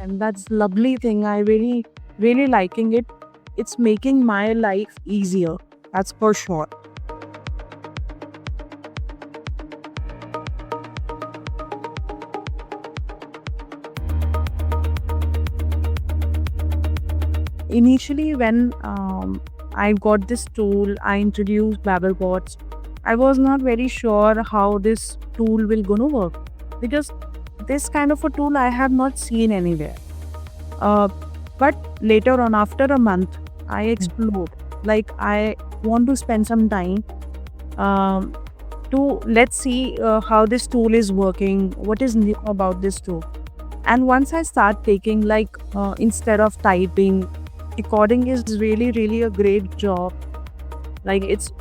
and that's lovely thing. I really liking it. It's making my life easier. That's for sure. Initially, when I got this tool, I introduced BabbleBots. I was not very sure how this tool will gonna work because this kind of a tool I have not seen anywhere. Uh, but later on, after a month, I explored. Like I want to spend some time um, to let's see how this tool is working. What is new about this tool? And once I start taking instead of typing, recording is really a great job. Like it's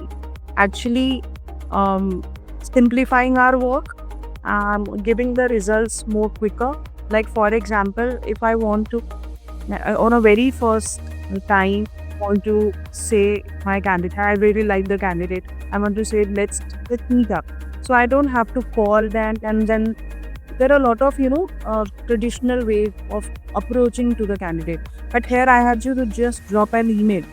actually um, simplifying our work, giving the results more quicker. Like for example, if I want to on a very first time want to say my candidate, I really like the candidate. I want to say let's meet up. So I don't have to call them, and then there are a lot of traditional ways of approaching to the candidate. But here I had you to just drop an email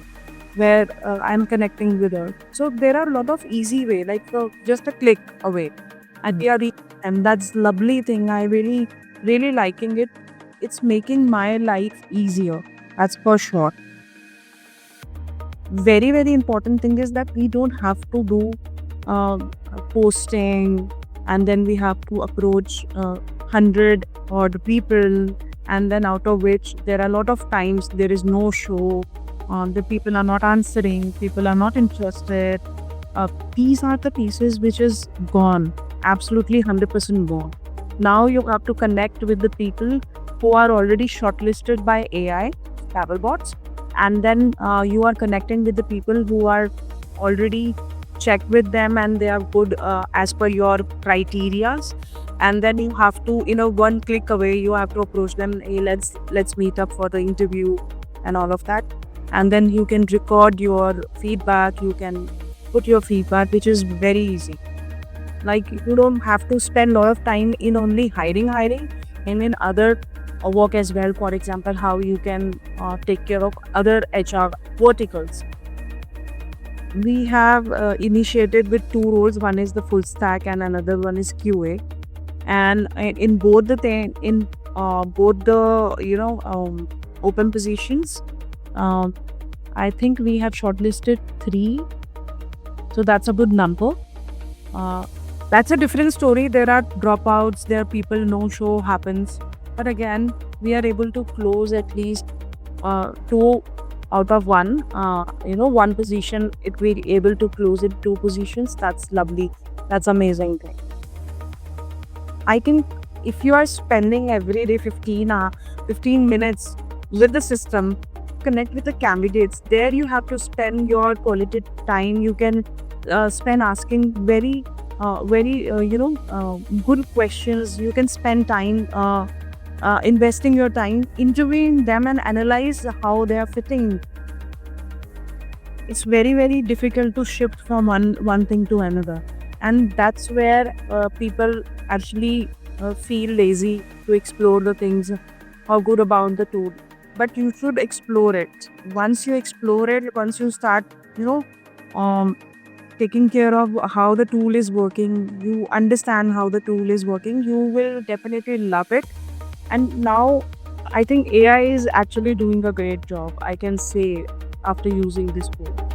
where I'm connecting with her. So there are a lot of easy way, like just a click away. And and that's lovely thing. I really liking it. It's making my life easier. That's for sure. Very important thing is that we don't have to do uh, posting, and then we have to approach 100 odd people, and then out of which there are a lot of times there is no show, the people are not answering, people are not interested. These are the pieces which is gone, absolutely 100% gone. Now you have to connect with the people who are already shortlisted by AI, BabbleBots, and then you are connecting with the people who are already checked with them and they are good as per your criterias. And then you have to, one click away, you have to approach them. Hey, let's meet up for the interview and all of that. And then you can record your feedback. You can put your feedback, which is very easy. Like you don't have to spend a lot of time in only hiring, and in other work as well. For example, how you can take care of other HR verticals. We have initiated with two roles. One is the full stack, and another one is QA. And in both the open positions, I think we have shortlisted 3. So that's a good number. That's a different story. There are dropouts, there are people, no show happens. But again, we are able to close at least 2 out of 1. One position, if we're able to close it 2 positions, that's lovely. That's amazing thing. I think if you are spending every day 15 minutes with the system, connect with the candidates, there you have to spend your quality time. You can spend asking very good questions. You can spend time investing your time interviewing them and analyze how they are fitting. It's very difficult to shift from one thing to another, and that's where people actually feel lazy to explore the things how good about the tool. But you should explore it. Once you explore it, once you start taking care of how the tool is working, you understand how the tool is working, you will definitely love it. And now I think AI is actually doing a great job, I can say, after using this tool.